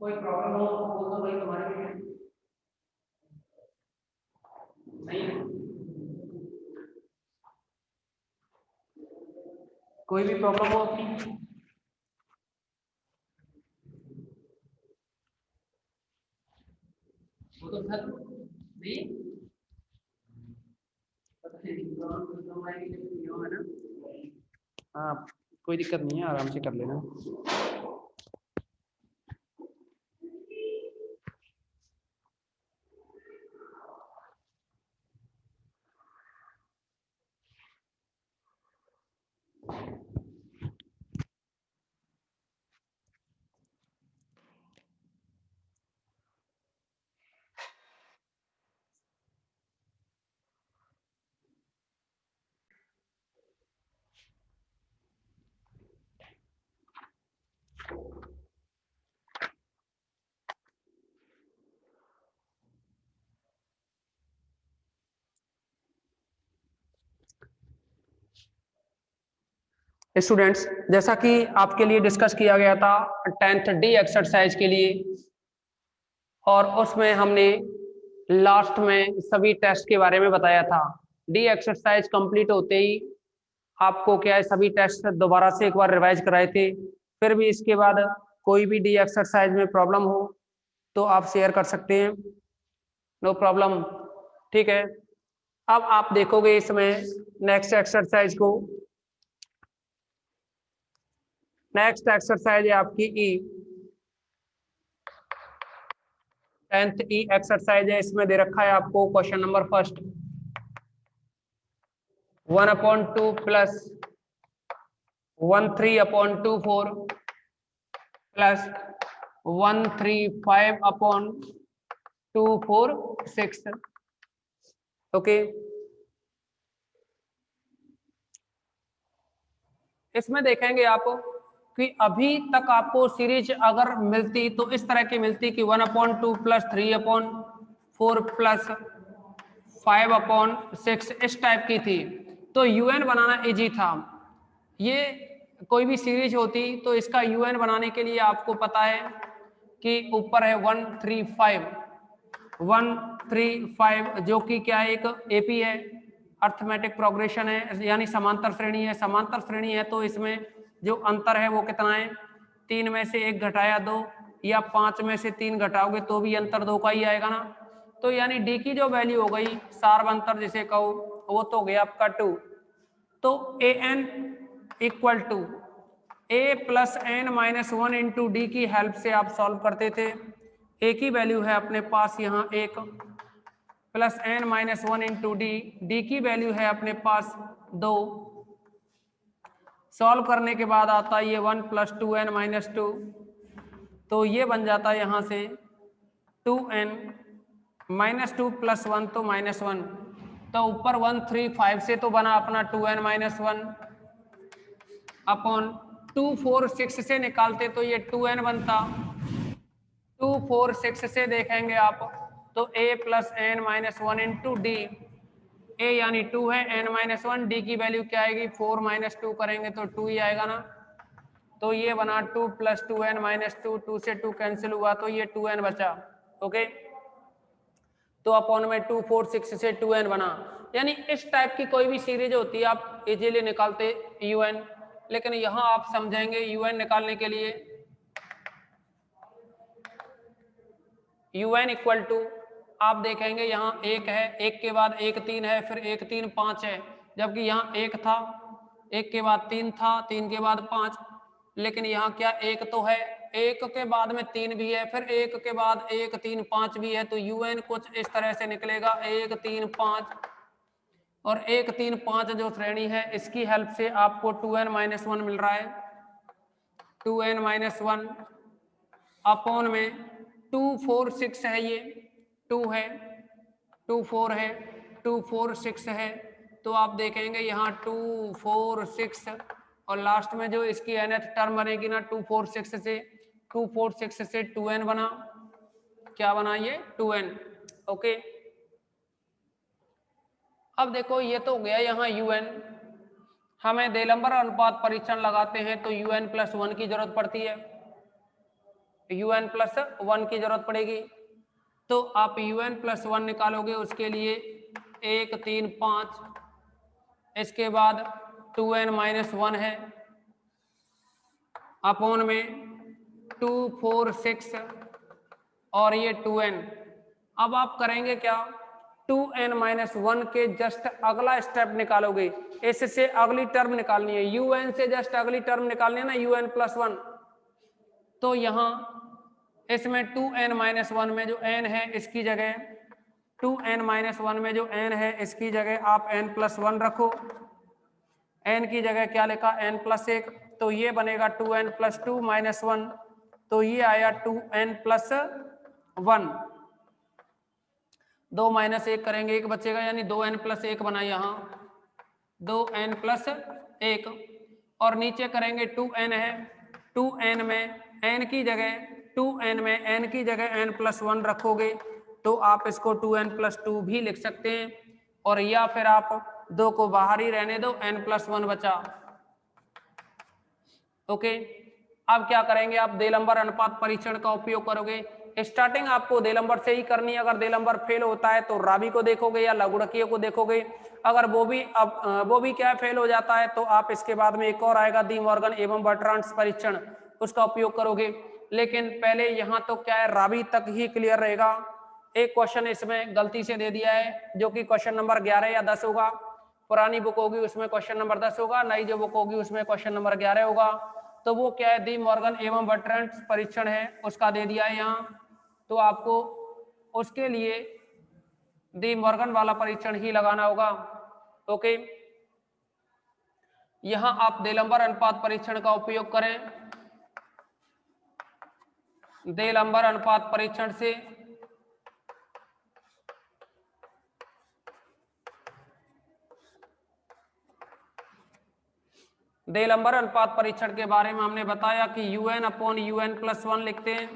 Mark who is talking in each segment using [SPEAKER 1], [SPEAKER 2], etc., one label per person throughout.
[SPEAKER 1] कोई प्रॉब्लम हो तो भाई तुम्हारे लिए नहीं है। कोई भी प्रॉब्लम हो आपकी? वो तो था नहीं, है ना? हाँ, कोई दिक्कत नहीं है, आराम से कर लेना। स्टूडेंट्स, जैसा कि आपके लिए डिस्कस किया गया था 10th डी एक्सरसाइज के लिए, और उसमें हमने लास्ट में सभी टेस्ट के बारे में बताया था। डी एक्सरसाइज कंप्लीट होते ही आपको क्या है, सभी टेस्ट दोबारा से एक बार रिवाइज कराए थे। फिर भी इसके बाद कोई भी डी एक्सरसाइज में प्रॉब्लम हो तो आप शेयर कर सकते हैं, नो प्रॉब्लम। ठीक है, अब आप देखोगे इसमें नेक्स्ट एक्सरसाइज को। नेक्स्ट एक्सरसाइज है आपकी ई, 10th ई एक्सरसाइज है। इसमें दे रखा है आपको question number first, 1/2 plus 13/24 plus 135/246। Okay, इसमें देखेंगे आप कि अभी तक आपको सीरीज अगर मिलती तो इस तरह की मिलती कि 1/2 प्लस 3/4 प्लस 5/6 इस टाइप की थी, तो यूएन बनाना इजी था। ये कोई भी सीरीज होती तो इसका यूएन बनाने के लिए आपको पता है कि ऊपर है 135 जो कि क्या है, एक एपी है, अर्थमेटिक प्रोग्रेशन है, यानी समांतर श्रेणी है। समांतर श्रेणी है तो इसमें जो अंतर है वो कितना है, 3 में से 1 घटाया 2, या 5 में से 3 घटाओगे तो भी अंतर 2 का ही आएगा ना। तो यानी डी की जो वैल्यू हो गई, सार्व अंतर जिसे कहो, वो तो हो गया आपका 2। तो a n equal to a plus n minus 1 into d की हेल्प से आप सॉल्व करते थे। ए की वैल्यू है अपने पास यहाँ 1 plus n minus 1 into d, d की वैल्यू है अपने पास 2। सॉल्व करने के बाद आता है ये 1 प्लस 2n माइनस 2, तो ये बन जाता है यहाँ से 2n माइनस 2 प्लस 1 तो माइनस 1, तो ऊपर 135 से तो बना अपना 2n माइनस 1 अपॉन 246 से निकालते तो ये 2n बनता। 246 से देखेंगे आप तो a plus n minus 1 into d, a यानी 2 है, n माइनस 1, डी की वैल्यू क्या आएगी, 4 माइनस 2 करेंगे तो 2 ही आएगा ना। तो ये बना 2 प्लस 2n माइनस 2, 2 से 2 कैंसिल हुआ तो ये 2n बचा। ओके, तो अपॉन में 246 से 2n बना। यानी इस टाइप की कोई भी सीरीज होती है आप इजीली निकालते un, लेकिन यहां आप समझेंगे un निकालने के लिए un इक्वल टू, आप देखेंगे यहाँ 1 है, 1 के बाद 1 3 है, फिर 1 3 5 है, जबकि यहाँ 1 था, 1 के बाद 3 था, 3 के बाद 5, लेकिन यहाँ क्या 1 तो है, 1 के बाद में 3 भी है, फिर 1 के बाद 1 3 5 भी है, तो un कुछ इस तरह से निकलेगा 1 3 5, और 1 3 5 जो श्रेणी है इसकी हेल्प से आपको 2n माइनस 1 मिल रहा है। 2n माइनस 1 अपॉन में 246 है, ये 2 है, 2 4 है, 2 4 6 है, तो आप देखेंगे यहाँ 2 4 6 और लास्ट में जो इसकी nth टर्म बनेगी ना 2 4 6 से, 2 4 6 से 2n बना, क्या बना ये 2n। ओके, अब देखो ये तो हो गया यहाँ un, हमें देलंबर अनुपात परीक्षण लगाते हैं तो un प्लस 1 की जरूरत पड़ती है। un प्लस 1 की जरूरत पड़ेगी। तो आप un प्लस 1 निकालोगे, उसके लिए 1 3 5, इसके बाद 2n माइनस 1 है अपॉन में 2 4 6 और ये 2n। अब आप करेंगे क्या, 2n माइनस 1 के जस्ट अगला स्टेप निकालोगे, इससे अगली टर्म निकालनी है, un से जस्ट अगली टर्म निकालनी है ना, un प्लस 1। तो यहां इसमें 2n माइनस 1 में जो n है इसकी जगह 2n माइनस 1 में जो n है इसकी जगह आप n प्लस 1 रखो। n की जगह क्या लिखा, n प्लस 1, तो ये बनेगा 2n प्लस 2 माइनस 1, तो ये आया 2n प्लस 1। 2 माइनस 1 करेंगे 1 बचेगा, यानी 2n प्लस 1 बना यहाँ 2n प्लस 1। और नीचे करेंगे 2n है, 2n में n की जगह 2n में n की जगह n प्लस 1 रखोगे तो आप इसको 2n प्लस 2 भी लिख सकते हैं, और या फिर आप 2 को बाहर ही रहने दो, n प्लस 1 बचा। ओके, अब क्या करेंगे, आप देलंबर अनुपात परीक्षण का उपयोग करोगे। स्टार्टिंग आपको देलंबर से ही करनी है, अगर देलंबर फेल होता है तो राबी को देखोगे या लघुड़कीय को देखोगे। अगर वो भी क्या फेल हो जाता है तो आप इसके बाद में एक और आएगा डी मॉर्गन एवं बर्ट्रांड्स परीक्षण, उसका उपयोग करोगे। लेकिन पहले यहाँ तो क्या है, राबी तक ही क्लियर रहेगा। एक क्वेश्चन इसमें गलती से दे दिया है जो कि क्वेश्चन नंबर 11 या 10 होगा। पुरानी बुक होगी उसमें क्वेश्चन नंबर 10 होगा, नई जो बुक होगी उसमें क्वेश्चन नंबर 11 होगा। तो वो क्या है, डी मॉर्गन एवं बर्ट्रांड्स परीक्षण है, उसका दे दिया है यहाँ। तो आपको उसके लिए डी मॉर्गन वाला परीक्षण ही लगाना होगा। ओके, यहां आप देलंबर अनुपात परीक्षण का उपयोग करें। देलंबर अनुपात परीक्षण से देलंबर अनुपात परीक्षण के बारे में हमने बताया कि un अपॉन un प्लस 1 लिखते हैं,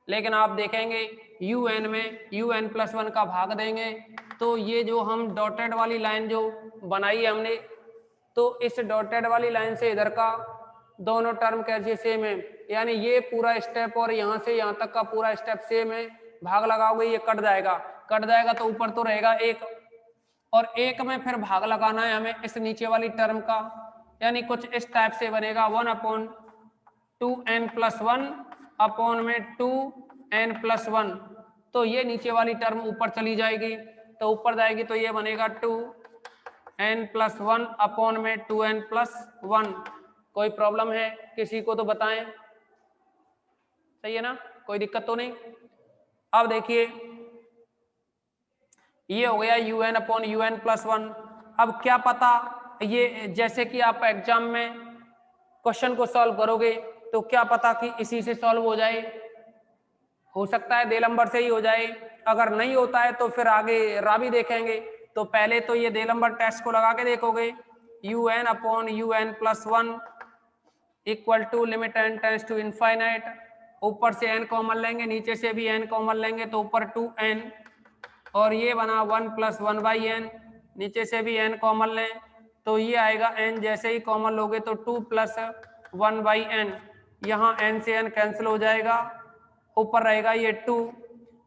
[SPEAKER 1] लेकिन आप देखेंगे un में un प्लस 1 का भाग देंगे तो ये जो हम डॉटेड वाली लाइन जो बनाई है हमने, तो इस डॉटेड वाली लाइन से इधर का दोनों टर्म कैसे सेम है, यानी ये पूरा स्टेप और यहाँ से यहाँ तक का पूरा स्टेप सेम है। भाग लगाओगे ये कट जाएगा तो ऊपर तो रहेगा 1, और 1 में फिर भाग लगाना है हमें इस नीचे वाली टर्म का, यानी कुछ इस टाइप से बनेगा 1 अपॉन 2n प्लस 1 अपॉन में 2n प्लस 1। तो ये नीचे वाली टर्म ऊपर चली जाएगी, तो ऊपर जाएगी तो ये बनेगा 2n प्लस 1 अपॉन में 2n प्लस 1। कोई प्रॉब्लम है किसी को तो बताएं, सही है ना, कोई दिक्कत तो नहीं। अब देखिए ये हो गया un अपॉन un प्लस 1। अब क्या पता, ये जैसे कि आप एग्जाम में क्वेश्चन को सॉल्व करोगे तो क्या पता कि इसी से सॉल्व हो जाए, हो सकता है देलंबर से ही हो जाए। अगर नहीं होता है तो फिर आगे राबी देखेंगे। तो पहले तो ये देलंबर टेस्ट को लगा के देखोगे, un upon un plus 1 equal to limit n tends to infinite, ऊपर से n कॉमन लेंगे, नीचे से भी n कॉमन लेंगे तो ऊपर 2n, और ये बना 1 प्लस 1 बाई एन, नीचे से भी n कॉमन लें तो ये आएगा n, जैसे ही कॉमन लोगे तो 2 प्लस 1 बाई एन, यहाँ n से n कैंसिल हो जाएगा, ऊपर रहेगा ये 2।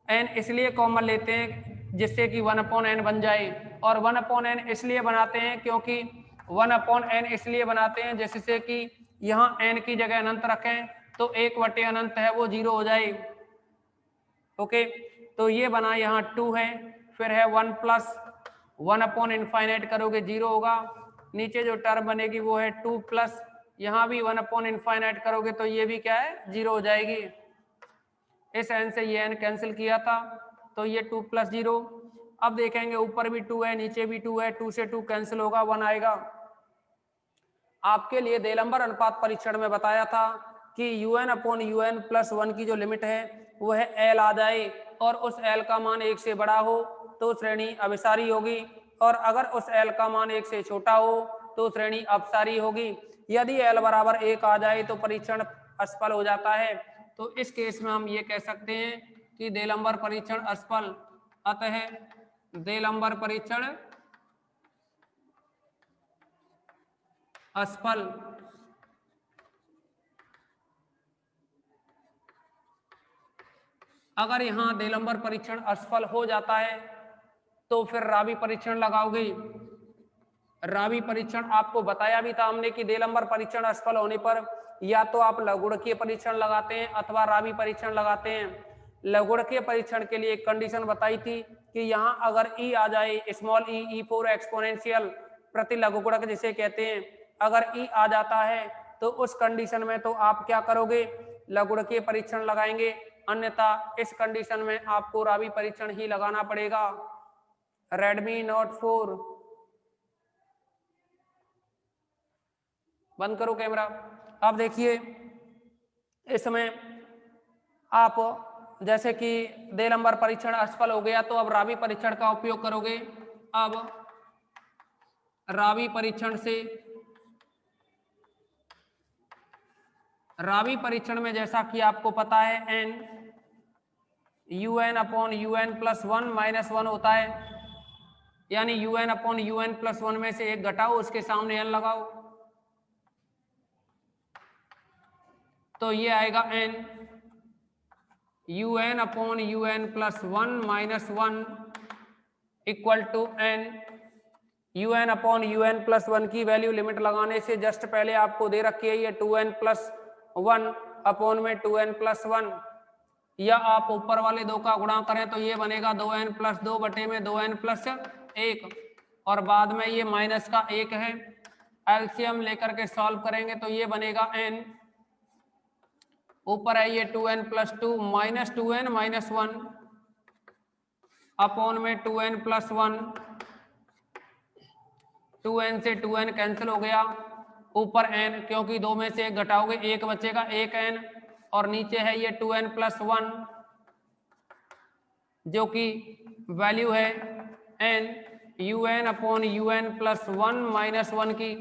[SPEAKER 1] n इसलिए कॉमन लेते हैं जिससे कि 1 अपॉन n बन जाए, और 1 अपॉन n इसलिए बनाते हैं क्योंकि 1 अपॉन n इसलिए बनाते हैं जिससे कि यहाँ n की जगह अनंत रखें तो 1 बटे अनंत है वो 0 हो जाए। ओके, तो ये बना, यहाँ 2 है, फिर है 1 प्लस 1 अपॉन इनफाइनाइट करोगे 0 होगा, नीचे जो टर्म बनेगी वो है 2 प्लस, यहाँ भी 1 अपॉन इनफाइनाइट करोगे तो ये भी क्या है 0 हो जाएगी। इस n से ये n कैंसिल किया था तो ये 2 प्लस 0। अब देखेंगे ऊपर भी 2 है नीचे भी 2 है, 2 से 2 कैंसिल होगा, 1 आएगा। आपके लिए देलंबर अनुपात परीक्षण में बताया था कि un अपॉन un प्लस 1 की जो लिमिट है वो है l आ जाए और उस l का मान 1 से बड़ा हो तो श्रेणी अभिसारी होगी, और अगर उस l का मान 1 से छोटा हो तो श्रेणी अपसारी होगी। यदि l बराबर 1 आ जाए तो परीक्षण असफल हो जाता है। तो इस केस में हम ये कह सकते हैं कि देलंबर परीक्षण असफल, अतः देलंबर परीक्षण असफल। अगर यहाँ देलंबर परीक्षण असफल हो जाता है तो फिर रावी परीक्षण लगाओगे। रावी परीक्षण आपको बताया भी था हमने कि देलंबर परीक्षण असफल होने पर या तो आप लघुगणकीय परीक्षण लगाते हैं अथवा रावी परीक्षण लगाते हैं। लघुगणकीय परीक्षण के लिए एक कंडीशन बताई थी कि यहाँ अगर ई आ जाए, स्मॉल ई फॉर एक्सपोनेंशियल, प्रति लघुगणक जिसे कहते हैं, अगर ई आ जाता है तो उस कंडीशन में तो आप क्या करोगे, लघुगणकीय परीक्षण लगाएंगे, अन्यथा इस कंडीशन में आपको रावी परीक्षण ही लगाना पड़ेगा। रेडमी नोट 4 बंद करो कैमरा। अब देखिए इसमें आप जैसे कि देलंबर परीक्षण असफल हो गया तो अब रावी परीक्षण का उपयोग करोगे। अब रावी परीक्षण में जैसा कि आपको पता है एन UN/UN + 1 - 1 होता है, यानी UN/UN + 1 में से एक घटाओ, उसके सामने n लगाओ, तो ये आएगा n UN/UN + 1 - 1 equal to n। UN/UN + 1 की वैल्यू लिमिट लगाने से जस्ट पहले आपको दे रखी है ये 2n + 1 अपॉन में 2n + 1, या आप ऊपर वाले दो का गुणा करें तो ये बनेगा 2n + 2 बटे में 2n + 1, और बाद में ये माइनस का 1 है। एलसीएम लेकर के सॉल्व करेंगे तो ये बनेगा n, ऊपर है ये 2n + 2 माइनस 2n - 1 अपॉन में 2n + 1, 2n से 2n कैंसिल हो गया, ऊपर n क्योंकि दो में से एक घटाओगे एक बचेगा, 1n, और नीचे है ये 2n + 1 जो कि वैल्यू है n UN/UN + 1 - 1 की।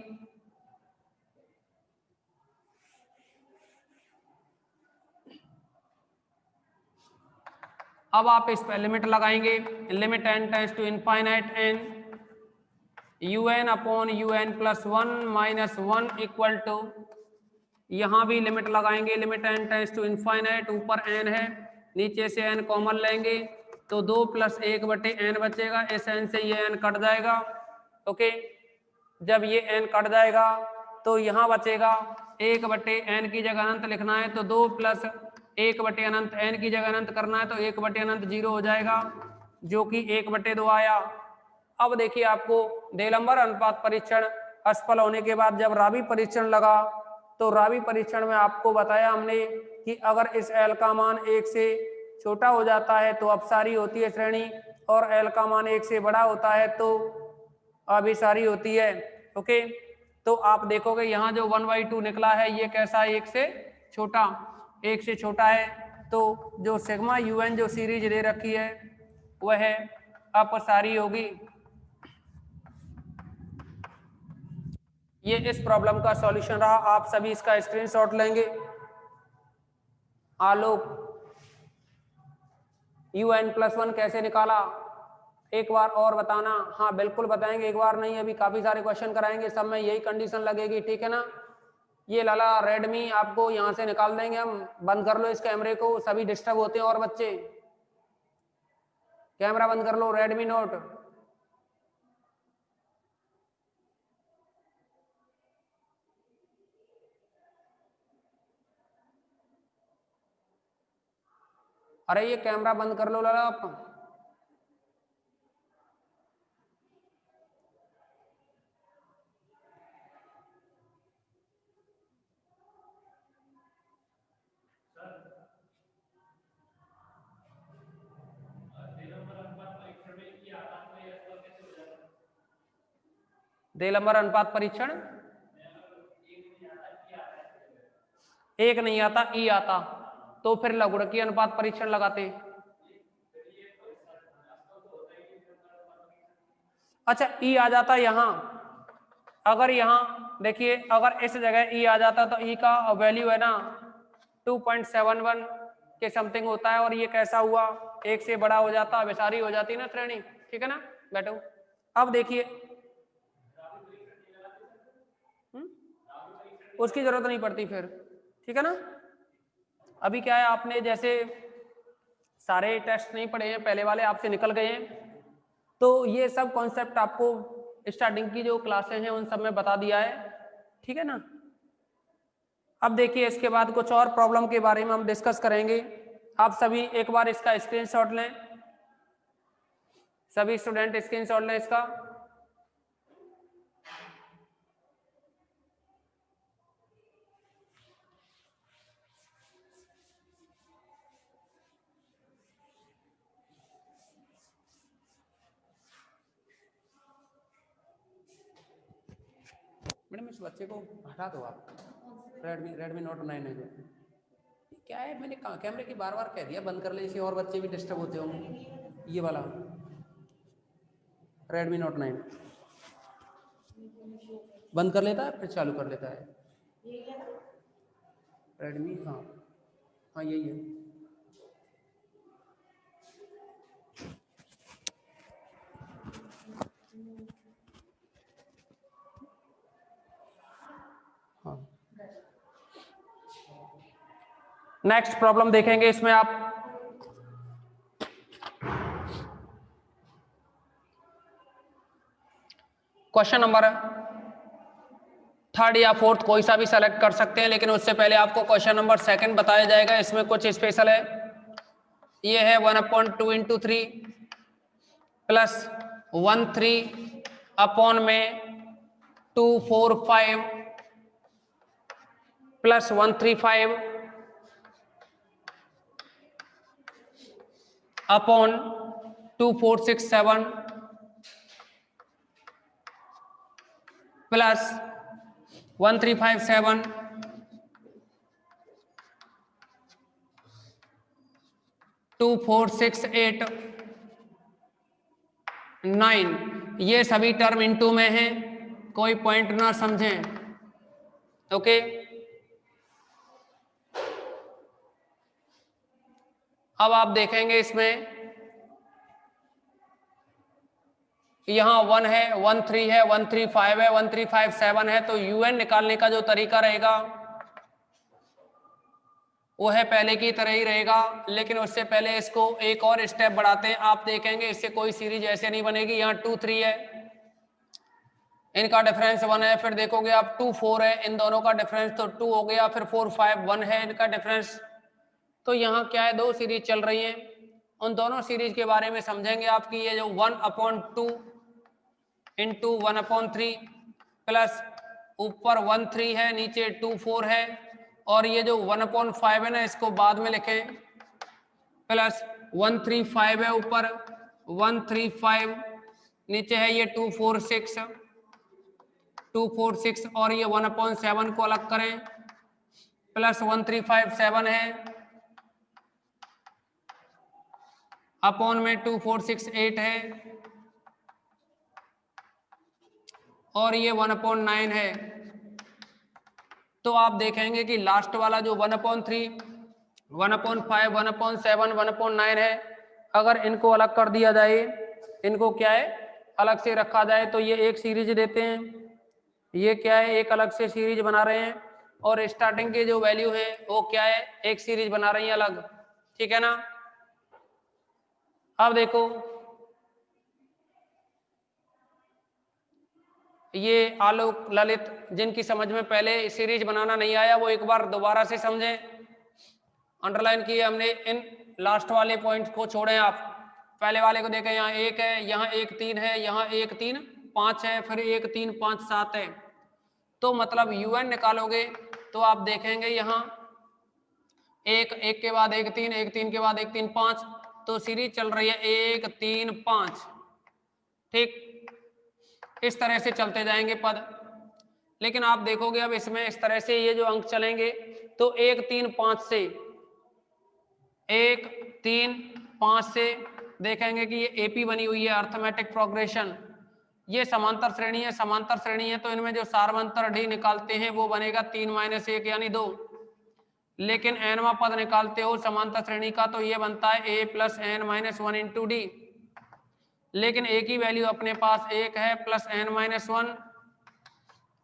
[SPEAKER 1] अब आप इस पर लिमिट लगाएंगे, limit n tends to infinite n UN/UN + 1 - 1 equal to, यहाँ भी लिमिट लगाएंगे, limit n tends to infinite, ऊपर n है, नीचे से n कॉमन लेंगे तो 2 + 1 बटे n बचेगा, इस n से ये n कट जाएगा। ओके, जब ये n कट जाएगा तो यहाँ बचेगा 1 बटे n की जगह अनंत लिखना है तो 2 + 1 बटे अनंत, n की जगह अनंत करना है तो 1 बटे अनंत 0 हो जाएगा, जो कि 1 बटे 2 आया। अब देखिए आपको देलंबर अनुपात परीक्षण असफल होने के बाद जब रावी परीक्षण लगा तो रावी परीक्षण में आपको बताया हमने कि अगर इस L का मान 1 से छोटा हो जाता है तो अपसारी होती है श्रेणी, और L का मान 1 से बड़ा होता है तो अभिसारी होती है। ओके, तो आप देखोगे यहाँ जो 1/2 निकला है ये कैसा है, 1 से छोटा, 1 से छोटा है, तो जो सिग्मा UN जो सीरीज दे रखी है वह अपसारी होगी। ये इस प्रॉब्लम का सॉल्यूशन रहा, आप सभी इसका स्क्रीनशॉट लेंगे। आलोक UN+1 कैसे निकाला एक बार और बताना। हाँ बिल्कुल बताएंगे, एक बार नहीं, अभी काफी सारे क्वेश्चन कराएंगे, सब में यही कंडीशन लगेगी, ठीक है ना। ये लाला रेडमी आपको यहाँ से निकाल देंगे हम, बंद कर लो इस कैमरे को, सभी डिस्टर्ब होते हैं और बच्चे, कैमरा बंद कर लो, रेडमी नोट। अरे ये कैमरा बंद कर लो लाला आप। देलंबर अनुपात परीक्षण 1 नहीं आता, ई आता, तो फिर लघुगणकीय अनुपात परीक्षण लगाते। अच्छा ई आ जाता यहाँ, अगर यहाँ देखिए अगर इस जगह ई आ जाता तो ई का वैल्यू है ना 2.71 के समथिंग होता है, और ये कैसा हुआ, 1 से बड़ा हो जाता, अभिसारी हो जाती ना श्रेणी, ठीक है ना। बैठो, अब देखिए उसकी जरूरत नहीं पड़ती फिर, ठीक है ना। अभी क्या है, आपने जैसे सारे टेस्ट नहीं पढ़े हैं, पहले वाले आपसे निकल गए हैं। तो ये सब कॉन्सेप्ट आपको स्टार्टिंग की जो क्लासें हैं उन सब में बता दिया है, ठीक है ना। अब देखिए इसके बाद कुछ और प्रॉब्लम के बारे में हम डिस्कस करेंगे। आप सभी एक बार इसका स्क्रीनशॉट लें, सभी स्टूडेंट स्क्रीनशॉट लें इसका। मैडम इस बच्चे को हटा दो आप, रेडमी नोट 9 है जो। क्या है, मैंने कैमरे की बार बार कह दिया बंद कर ले इसे, और बच्चे भी डिस्टर्ब होते होंगे। ये वाला रेडमी नोट 9 बंद कर लेता है फिर चालू कर लेता है। रेडमी, हाँ हाँ यही है। हाँ, नेक्स्ट प्रॉब्लम देखेंगे इसमें आप। क्वेश्चन नंबर 3rd या 4th कोई सा भी सेलेक्ट कर सकते हैं, लेकिन उससे पहले आपको क्वेश्चन नंबर 2 बताया जाएगा। इसमें कुछ स्पेशल है। ये है 1/2 into 3 प्लस 1/3 अपॉन में 2 4 5 प्लस 135 अपॉन 2 4 6 7 प्लस 1357 2 4 6 8 9। ये सभी टर्म इनटू में हैं, कोई पॉइंट ना समझें, ओके। अब आप देखेंगे इसमें यहां 1 है, 1 3 है, 1 3 5 है, 1 3 5 7 है। तो यूएन निकालने का जो तरीका रहेगा वो है पहले की तरह ही रहेगा, लेकिन उससे पहले इसको एक और स्टेप बढ़ाते हैं। आप देखेंगे इससे कोई सीरीज ऐसे नहीं बनेगी। यहाँ 2 3 है, इनका डिफरेंस 1 है। फिर देखोगे आप 2 4 है, इन दोनों का डिफरेंस तो 2 हो गया। फिर 4 5 1 है, इनका डिफरेंस। तो यहाँ क्या है, 2 सीरीज चल रही हैं। उन दोनों सीरीज के बारे में समझेंगे। आपकी ये जो 1/2 इंटू 1/3 प्लस ऊपर 1 3 है, नीचे 2 4 है, और ये जो 1/5 है ना, इसको बाद में लिखें, प्लस 1 3 5 है, ऊपर 1 3 5, नीचे है ये 2 4 6 2 4 6, और ये 1/7 को अलग करें, प्लस 1 3 5 7 है, अपॉन में 2 4 6 8 है, और ये 1/9 है। तो आप देखेंगे कि लास्ट वाला जो 1/3 1/5 1/7 1/9 है, अगर इनको अलग कर दिया जाए, इनको क्या है अलग से रखा जाए, तो ये एक सीरीज देते हैं। ये क्या है, एक अलग से सीरीज बना रहे हैं, और स्टार्टिंग के जो वैल्यू है वो क्या है, एक सीरीज बना रही है अलग, ठीक है ना। अब देखो ये आलोक ललित, जिनकी समझ में पहले सीरीज बनाना नहीं आया, वो एक बार दोबारा से समझें। अंडरलाइन किए हमने, इन लास्ट वाले पॉइंट को छोड़ें आप, पहले वाले को देखें। यहाँ 1 है, यहाँ 1 3 है, यहाँ 1 3 5 है, फिर 1 3 5 7 है। तो मतलब यूएन निकालोगे तो आप देखेंगे यहाँ 1 1 के बाद 1 3, 1 3 के बाद 1 3 5, तो सीरीज चल रही है 1 3 5, ठीक। इस तरह से चलते जाएंगे पद। लेकिन आप देखोगे अब इसमें इस तरह से ये जो अंक चलेंगे, तो 1 3 5 से 1 3 5 से देखेंगे कि ये एपी बनी हुई है, अर्थमेटिक प्रोग्रेशन। ये समांतर श्रेणी है, समांतर श्रेणी है, तो इनमें जो सार्वंतर डी निकालते हैं वो बनेगा 3 - 1 यानी 2। लेकिन nवा पद निकालते हो समांतर श्रेणी का, तो ये बनता है a + n - 1 इंटू डी। लेकिन a की वैल्यू अपने पास 1 है, प्लस n - 1,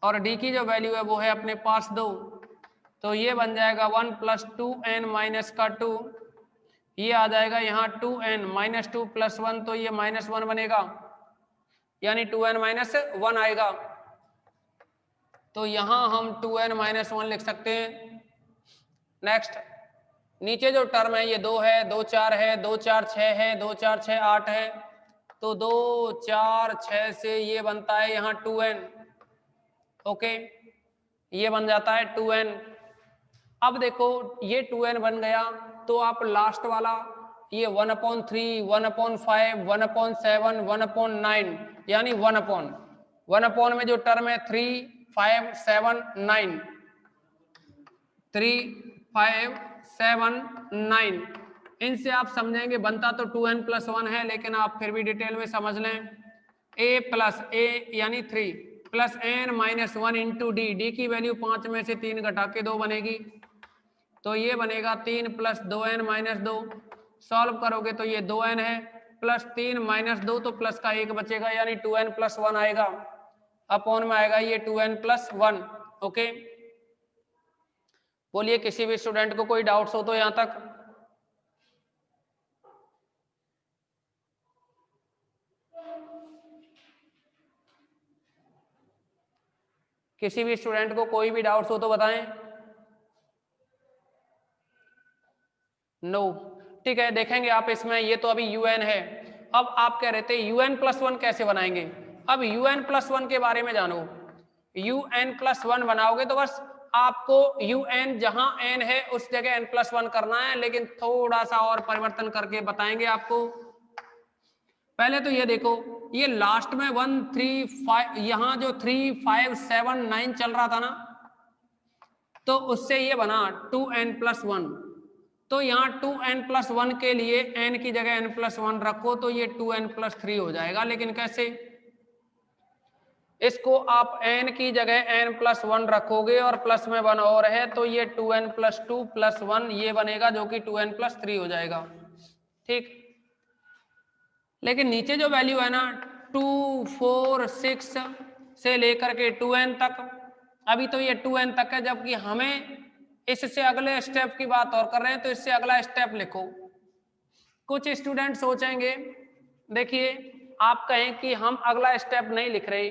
[SPEAKER 1] और d की जो वैल्यू है वो है अपने पास 2। तो ये बन जाएगा 1 + 2n - 2, ये आ जाएगा यहाँ 2n माइनस 2 प्लस 1, तो ये -1 बनेगा, यानी 2n माइनस 1 आएगा। तो यहाँ हम 2n माइनस 1 लिख सकते हैं। नेक्स्ट, नीचे जो टर्म है ये 2 है, 2 4 है, 2 4 6 है, 2 4 6 8 है, तो 2 4 6 से ये बनता है यहाँ 2n। ओके, ये बन जाता है 2n। अब देखो ये 2n बन गया, तो आप लास्ट वाला ये 1/3, 1/5, 1/7, 1/9, यानी 1 में जो टर्म है 3 5 7 9, 3 5 7 9, इनसे आप समझेंगे बनता तो 2n प्लस 1 है, लेकिन आप फिर भी डिटेल में समझ लें। a प्लस a यानी 3 plus n minus 1 into d, d की वैल्यू 5 में से 3 घटा के 2 बनेगी, तो ये बनेगा 3 प्लस 2n माइनस 2। सॉल्व करोगे तो ये 2n है, प्लस 3 माइनस 2 तो प्लस का 1 बचेगा, यानी 2n प्लस 1 आएगा। अपॉन में आएगा ये 2n प्लस 1। ओके, बोलिए किसी भी स्टूडेंट को कोई डाउट्स हो तो यहां तक? किसी भी स्टूडेंट को कोई भी डाउट्स हो तो बताएं। नो, ठीक है, देखेंगे आप इसमें। ये तो अभी un है, अब आप कह रहे थे un प्लस 1 कैसे बनाएंगे। अब un प्लस 1 के बारे में जानो। un प्लस 1 बनाओगे तो बस आपको un जहां n है उस जगह n प्लस 1 करना है, लेकिन थोड़ा सा और परिवर्तन करके बताएंगे आपको। पहले तो ये देखो, ये लास्ट में 1 3 5, यहां जो 3 5 7 9 चल रहा था ना, तो उससे ये बना 2n प्लस 1। तो यहाँ 2n प्लस 1 के लिए n की जगह n प्लस 1 रखो, तो ये 2n प्लस 3 हो जाएगा। लेकिन कैसे, इसको आप n की जगह n प्लस 1 रखोगे और प्लस में 1 और है, तो ये 2n प्लस 2 प्लस 1 ये बनेगा, जो कि 2n प्लस 3 हो जाएगा। ठीक, लेकिन नीचे जो वैल्यू है ना 2 4 6 से लेकर के 2n तक, अभी तो ये 2n तक है, जबकि हमें इससे अगले स्टेप की बात और कर रहे हैं, तो इससे अगला स्टेप लिखो। कुछ स्टूडेंट सोचेंगे, देखिए आप कहें कि हम अगला स्टेप नहीं लिख रहे,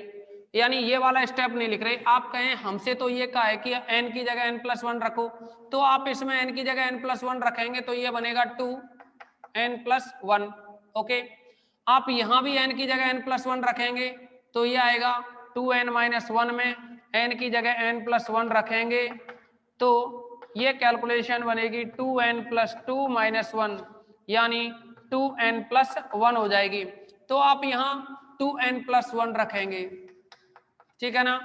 [SPEAKER 1] यानी ये वाला स्टेप नहीं लिख रहे, आप कहें हमसे तो ये कहा है कि n की जगह n प्लस 1 रखो, तो आप इसमें n की जगह n प्लस 1 रखेंगे तो ये बनेगा 2n प्लस 1। ओके, आप यहां भी n की जगह n प्लस 1 रखेंगे तो ये आएगा 2n माइनस 1 में n की जगह n प्लस 1 रखेंगे, तो ये कैलकुलेशन बनेगी 2n प्लस 2 माइनस 1, यानी 2n प्लस 1 हो जाएगी। तो आप यहाँ 2n प्लस 1 रखेंगे, ठीक है ना।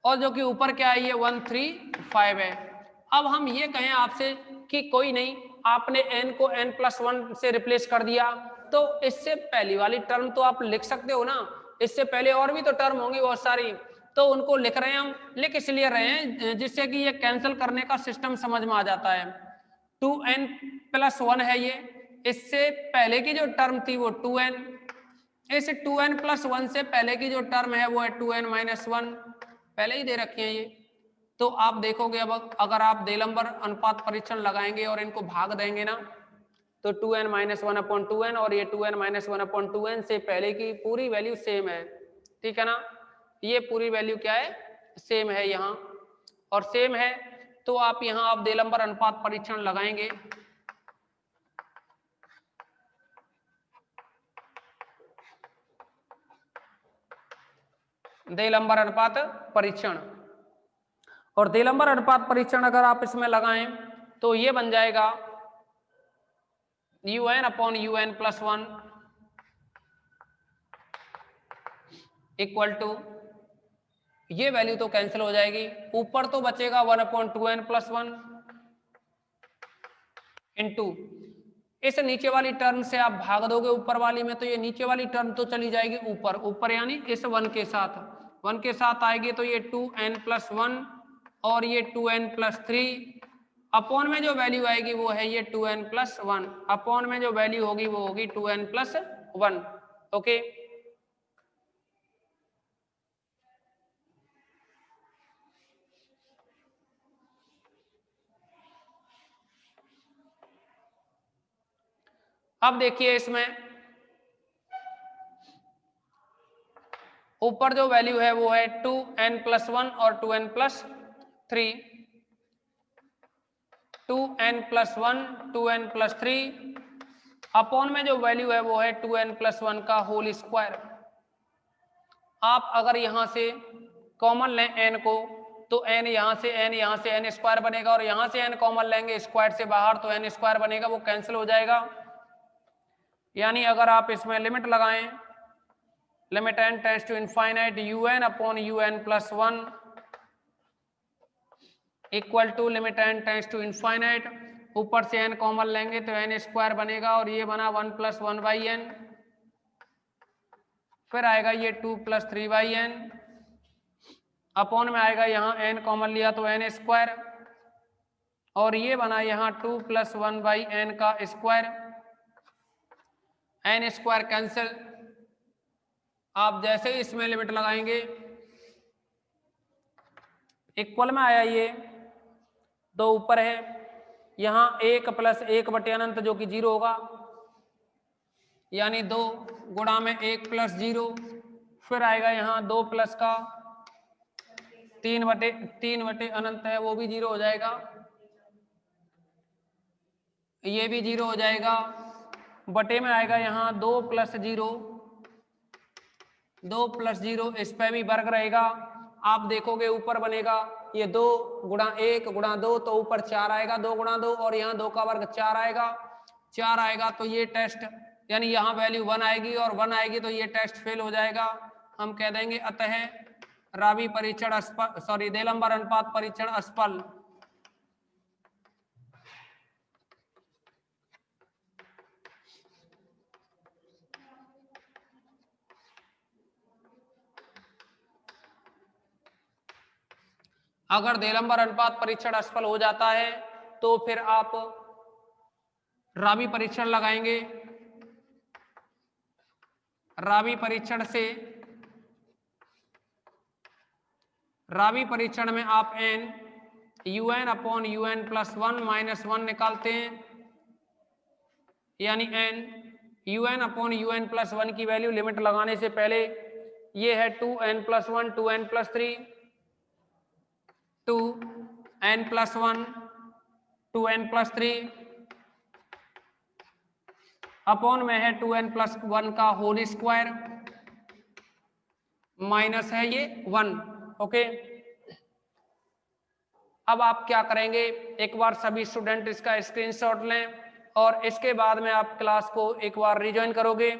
[SPEAKER 1] और जो कि ऊपर क्या है, ये 1 3 5 है। अब हम ये कहें आपसे कि कोई नहीं, आपने n को n प्लस 1 से रिप्लेस कर दिया, तो इससे पहली वाली टर्म तो आप लिख सकते हो ना, इससे पहले और भी तो टर्म होंगी बहुत सारी, तो उनको लिख रहे हैं हम। लिख इसलिए रहे हैं जिससे कि ये कैंसिल करने का सिस्टम समझ में आ जाता है। 2n प्लस 1 है ये, इससे पहले की जो टर्म थी वो 2n, इस 2n प्लस 1 से पहले की जो टर्म है वो है 2n माइनस 1, पहले ही दे रखी है ये। तो आप देखोगे, अब अगर आप देलंबर अनुपात परीक्षण लगाएंगे और इनको भाग देंगे ना, तो 2n माइनस 1 अपॉन 2n और ये 2n माइनस 1 अपॉन 2n से पहले की पूरी वैल्यू सेम है, ठीक है ना। ये पूरी वैल्यू क्या है, सेम है यहाँ, और सेम है तो आप यहाँ आप देलंबर अनुपात परीक्षण लगाएंगे। देलंबर अनुपात परीक्षण, और देलंबर अनुपात परीक्षण अगर आप इसमें लगाएं तो ये बन जाएगा un upon un plus 1 equal to, ये वैल्यू तो कैंसिल हो जाएगी, ऊपर तो बचेगा 1 अपॉन 2n प्लस 1 इंटू इस नीचे वाली टर्म से आप भाग दोगे ऊपर वाली में, तो ये नीचे वाली टर्म तो चली जाएगी ऊपर ऊपर, यानी इस 1 के साथ, 1 के साथ आएगी, तो ये 2n प्लस 1 और ये 2n प्लस 3, अपॉन में जो वैल्यू आएगी वो है ये 2n प्लस 1, अपॉन में जो वैल्यू होगी वो होगी 2n प्लस 1। ओके, अब देखिए इसमें ऊपर जो वैल्यू है वो है 2n+1 और 2n+3, 2n+1 2n+3 अपॉन में जो वैल्यू है वो है 2n+1 का होल स्क्वायर। आप अगर यहां से कॉमन लें n को तो n यहां से n स्क्वायर बनेगा, और यहां से n कॉमन लेंगे स्क्वायर से बाहर तो n स्क्वायर बनेगा, वो कैंसिल हो जाएगा। यानी अगर आप इसमें लिमिट लगाएं, limit n tends to infinite un/un+1 equal to limit n tends to infinite, ऊपर से n कॉमन लेंगे तो n स्क्वायर बनेगा और ये बना 1+1/n, फिर आएगा ये 2+3/n, अपॉन में आएगा यहाँ n कॉमन लिया तो n स्क्वायर, और ये बना यहाँ 2+1/n का स्क्वायर, n स्क्वायर कैंसिल। आप जैसे ही इसमें लिमिट लगाएंगे इक्वल में आया, ये 2 ऊपर है, यहाँ 1 + 1/अनंत जो कि 0 होगा, यानी 2 गुणा में 1 + 0, फिर आएगा यहाँ 2 प्लस का 3/अनंत है वो भी 0 हो जाएगा, ये भी 0 हो जाएगा, बटे में आएगा यहाँ 2 + 0, 2 + 0, इस पे भी वर्ग रहेगा। आप देखोगे ऊपर बनेगा ये 2 गुणा 1 गुणा 2 तो ऊपर 4 आएगा, 2 गुणा 2, और यहाँ 2 का वर्ग 4 आएगा, 4 आएगा तो ये टेस्ट, यानी यहाँ वैल्यू 1 आएगी और 1 आएगी तो ये टेस्ट फेल हो जाएगा। हम कह देंगे अतः रावी परीक्षण असफल, देलंबर अनुपात परीक्षण असफल। अगर देलंबर अनुपात परीक्षण असफल हो जाता है तो फिर आप रावी परीक्षण लगाएंगे। रावी परीक्षण में आप n un/un+1 निकालते हैं, यानी n un/un+1 की वैल्यू लिमिट लगाने से पहले ये है 2n+1 2n+3 2n+1 2n+3 upon में है 2n+1 का होल स्क्वायर माइनस है ये 1। ओके, अब आप क्या करेंगे, एक बार सभी स्टूडेंट इसका स्क्रीनशॉट लें और इसके बाद में आप क्लास को एक बार रिज्वाइन करोगे।